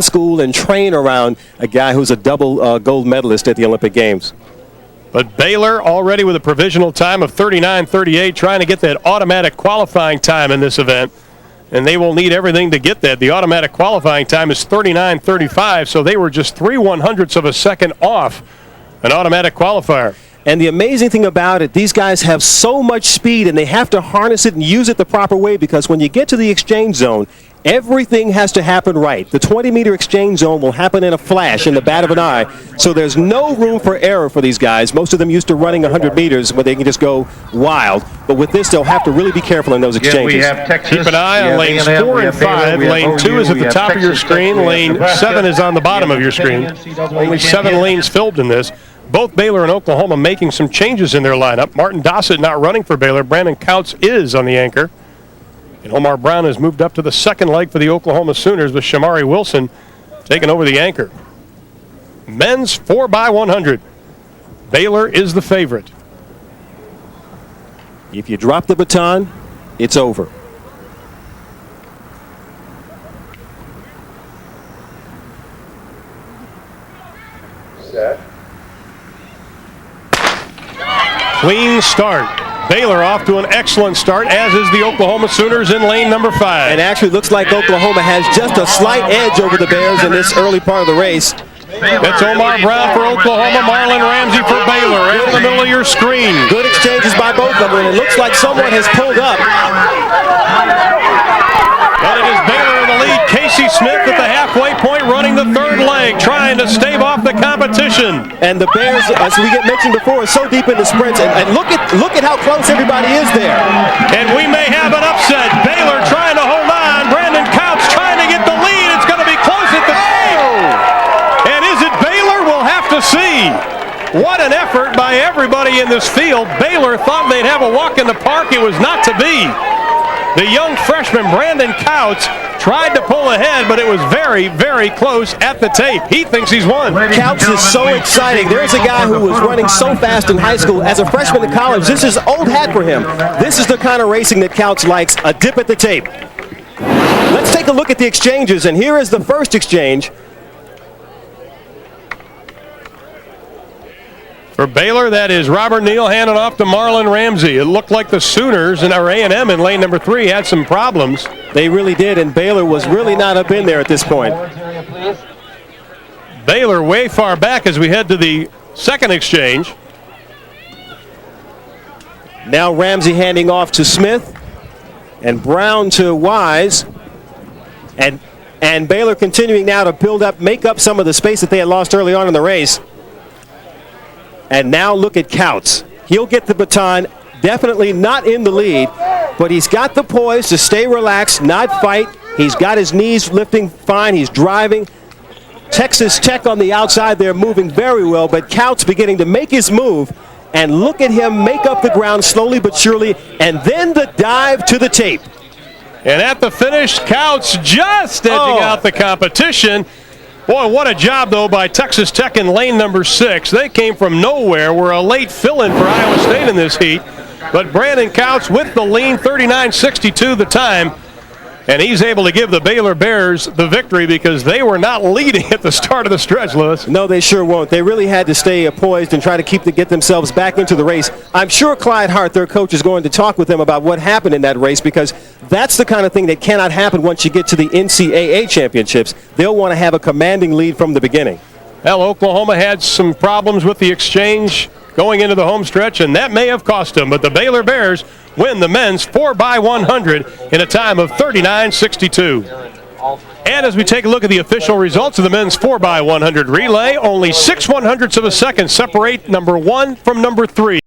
school and train around a guy who's a double gold medalist at the Olympic Games. But Baylor already with a provisional time of 39:38, trying to get that automatic qualifying time in this event. And they will need everything to get that. The automatic qualifying time is 39:35, so they were just 3/100ths of a second off an automatic qualifier. And the amazing thing about it, these guys have so much speed and they have to harness it and use it the proper way, because when you get to the exchange zone, everything has to happen right. The 20-meter exchange zone will happen in a flash, in the bat of an eye, so there's no room for error for these guys. Most of them used to running 100 meters where they can just go wild. But with this, they'll have to really be careful in those exchanges. Keep an eye on lanes 4 and 5. Lane 2 is at the top of your screen. Lane 7 is on the bottom of your screen. Only 7 lanes filled in this. Both Baylor and Oklahoma making some changes in their lineup. Martin Dossett not running for Baylor. Brandon Couts is on the anchor. And Omar Brown has moved up to the second leg for the Oklahoma Sooners, with Shamari Wilson taking over the anchor. Men's 4x100. Baylor is the favorite. If you drop the baton, it's over. Set. Clean start. Baylor off to an excellent start, as is the Oklahoma Sooners in lane number 5. And actually looks like Oklahoma has just a slight edge over the Bears in this early part of the race. That's Omar Brown for Oklahoma, Marlon Ramsey for Baylor, right in the middle of your screen. Good exchanges by both of them, and it looks like someone has pulled up. But it is Baylor in the lead. Casey Smith at the halfway point, running the third leg, trying to stave off the competition. And the Bears, as we get mentioned before, are so deep in the sprints. And look at how close everybody is there. And we may have an upset. Baylor trying to hold on. Brandon Couts trying to get the lead. It's going to be close at the tape. And is it Baylor? We'll have to see. What an effort by everybody in this field. Baylor thought they'd have a walk in the park. It was not to be. The young freshman, Brandon Couts, tried to pull ahead, but it was very, very close at the tape. He thinks he's won. Couts is so exciting. There's a guy who was running so fast in high school. As a freshman in college, this is old hat for him. This is the kind of racing that Couts likes, a dip at the tape. Let's take a look at the exchanges, and here is the first exchange. For Baylor, that is Robert Neal handing off to Marlon Ramsey. It looked like the Sooners and our A&M in lane number 3 had some problems. They really did, and Baylor was really not up in there at this point. Baylor way far back as we head to the second exchange. Now Ramsey handing off to Smith, and Brown to Wise, and Baylor continuing now to build up, make up some of the space that they had lost early on in the race. And now look at Couts. He'll get the baton, definitely not in the lead, but he's got the poise to stay relaxed, not fight. He's got his knees lifting fine. He's driving. Texas Tech on the outside there moving very well, but Couts beginning to make his move. And look at him make up the ground slowly but surely, and then the dive to the tape. And at the finish, Couts just edging out the competition. Boy, what a job, though, by Texas Tech in lane number 6. They came from nowhere. Were a late fill-in for Iowa State in this heat. But Brandon Couts with the lean, 39:62 the time. And he's able to give the Baylor Bears the victory, because they were not leading at the start of the stretch, Lewis. No, they sure won't. They really had to stay poised and try to get themselves back into the race. I'm sure Clyde Hart, their coach, is going to talk with them about what happened in that race, because that's the kind of thing that cannot happen once you get to the NCAA championships. They'll want to have a commanding lead from the beginning. Well, Oklahoma had some problems with the exchange going into the home stretch, and that may have cost them. But the Baylor Bears win the men's 4x100 in a time of 39:62. And as we take a look at the official results of the men's 4x100 relay, only 6/100ths of a second separate number 1 from number 3.